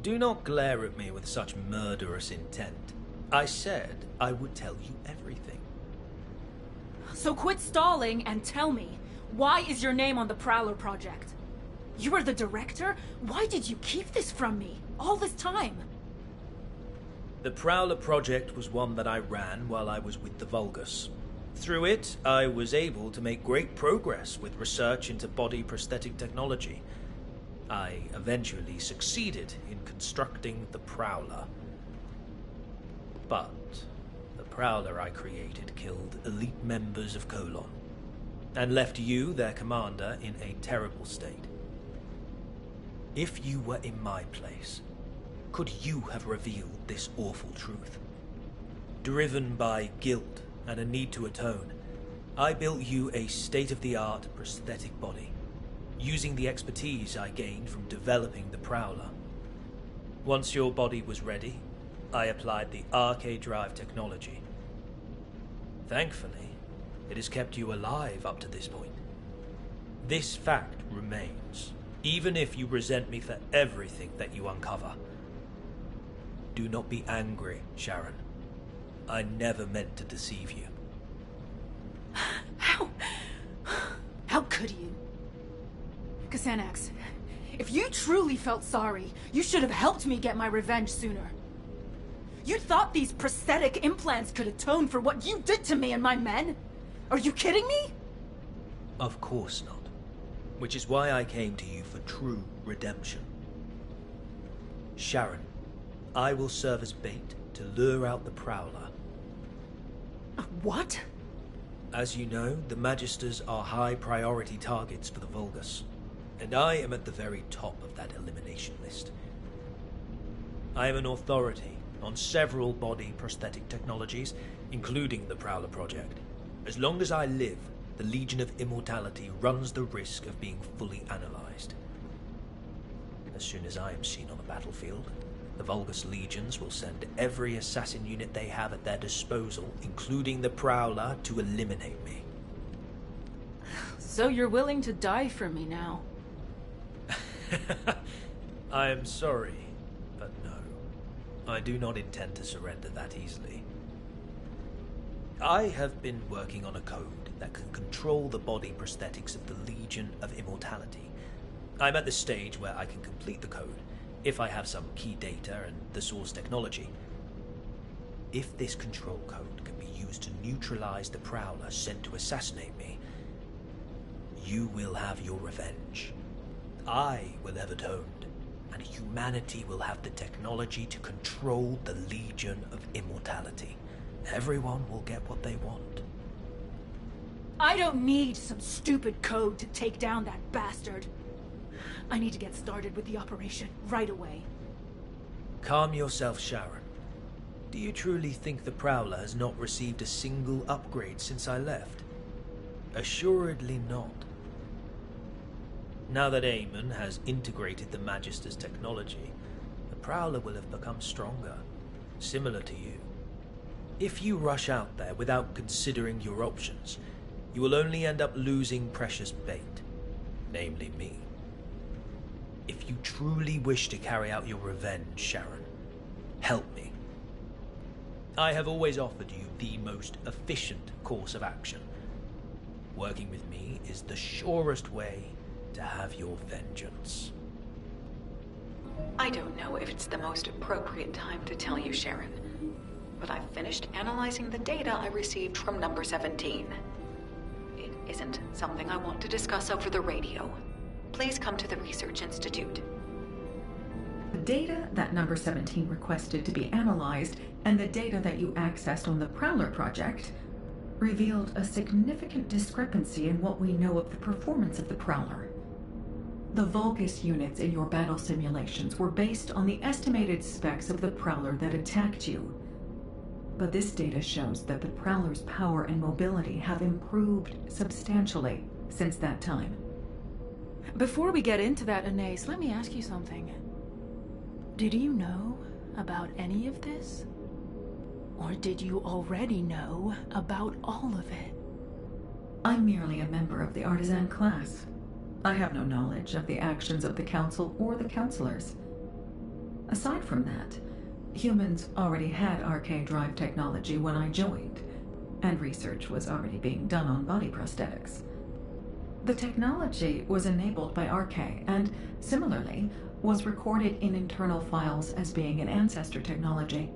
Do not glare at me with such murderous intent. I said I would tell you everything. So quit stalling and tell me, why is your name on the Prowler project? You were the director? Why did you keep this from me all this time? The Prowler project was one that I ran while I was with the Vulgus. Through it, I was able to make great progress with research into body prosthetic technology. I eventually succeeded in constructing the Prowler. But the Prowler I created killed elite members of Colon, and left you, their commander, in a terrible state. If you were in my place, could you have revealed this awful truth? Driven by guilt and a need to atone, I built you a state-of-the-art prosthetic body, using the expertise I gained from developing the Prowler. Once your body was ready, I applied the Arcade Drive technology. Thankfully, it has kept you alive up to this point. This fact remains, even if you resent me for everything that you uncover. Do not be angry, Sharon. I never meant to deceive you. How could you? Xanax, if you truly felt sorry, you should have helped me get my revenge sooner. You thought these prosthetic implants could atone for what you did to me and my men? Are you kidding me? Of course not. Which is why I came to you for true redemption. Sharon, I will serve as bait to lure out the Prowler. What? As you know, the Magisters are high priority targets for the Vulgus, and I am at the very top of that elimination list. I am an authority on several body prosthetic technologies, including the Prowler project. As long as I live, the Legion of Immortality runs the risk of being fully analyzed. As soon as I am seen on the battlefield, the Vulgus legions will send every assassin unit they have at their disposal, including the Prowler, to eliminate me. So you're willing to die for me now? I am sorry, but no. I do not intend to surrender that easily. I have been working on a code that can control the body prosthetics of the Legion of Immortality. I'm at the stage where I can complete the code, if I have some key data and the source technology. If this control code can be used to neutralize the Prowler sent to assassinate me, you will have your revenge. I will have atoned, and humanity will have the technology to control the Legion of Immortality. Everyone will get what they want. I don't need some stupid code to take down that bastard. I need to get started with the operation right away. Calm yourself, Sharon. Do you truly think the Prowler has not received a single upgrade since I left? Assuredly not. Now that Amon has integrated the Magister's technology, the Prowler will have become stronger, similar to you. If you rush out there without considering your options, you will only end up losing precious bait, namely me. If you truly wish to carry out your revenge, Sharon, help me. I have always offered you the most efficient course of action. Working with me is the surest way to have your vengeance. I don't know if it's the most appropriate time to tell you, Sharon, but I've finished analyzing the data I received from Number 17. It isn't something I want to discuss over the radio. Please come to the Research Institute. The data that Number 17 requested to be analyzed and the data that you accessed on the Prowler project revealed a significant discrepancy in what we know of the performance of the Prowler. The Vulgus units in your battle simulations were based on the estimated specs of the Prowler that attacked you. But this data shows that the Prowler's power and mobility have improved substantially since that time. Before we get into that, Anais, let me ask you something. Did you know about any of this? Or did you already know about all of it? I'm merely a member of the artisan class. I have no knowledge of the actions of the Council or the Councilors. Aside from that, humans already had RK drive technology when I joined, and research was already being done on body prosthetics. The technology was enabled by RK, and similarly, was recorded in internal files as being an ancestor technology.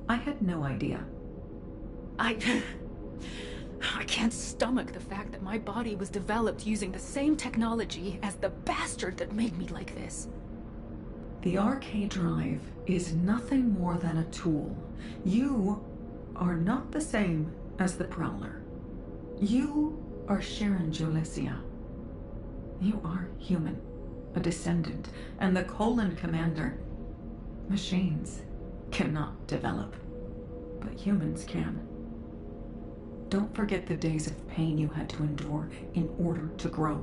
I had no idea. I can't stomach the fact that my body was developed using the same technology as the bastard that made me like this. The RK drive is nothing more than a tool. You are not the same as the Prowler. You are Sharon Julessia. You are human, a descendant, and the Colon Commander. Machines cannot develop, but humans can. Don't forget the days of pain you had to endure in order to grow.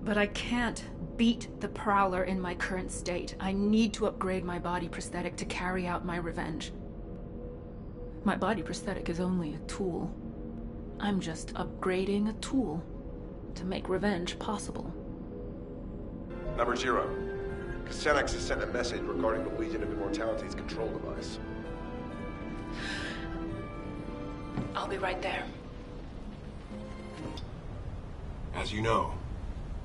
But I can't beat the Prowler in my current state. I need to upgrade my body prosthetic to carry out my revenge. My body prosthetic is only a tool. I'm just upgrading a tool to make revenge possible. Number 0. Kassanex has sent a message regarding the Legion of Immortality's control device. I'll be right there. As you know,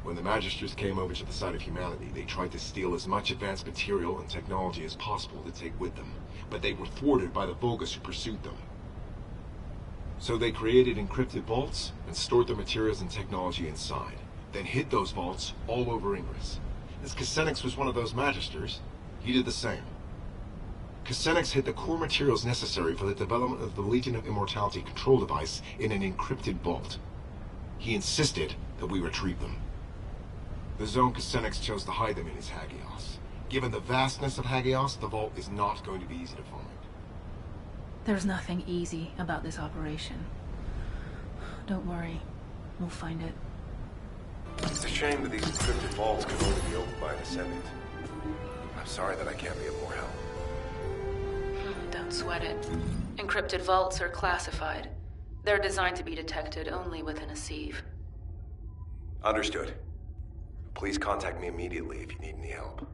when the Magisters came over to the side of humanity, they tried to steal as much advanced material and technology as possible to take with them, but they were thwarted by the Vulgus who pursued them. So they created encrypted vaults and stored the materials and technology inside, then hid those vaults all over Ingress. As Kassanex was one of those Magisters, he did the same. Kassanex hid the core materials necessary for the development of the Legion of Immortality control device in an encrypted vault. He insisted that we retrieve them. The Zone Kassanex chose to hide them in his Hagios. Given the vastness of Hagios, the vault is not going to be easy to find. There's nothing easy about this operation. Don't worry, we'll find it. It's a shame that these encrypted vaults can only be opened by an Ascendant. I'm sorry that I can't be of more help. Don't sweat it. Encrypted vaults are classified. They're designed to be detected only within a sieve. Understood. Please contact me immediately if you need any help.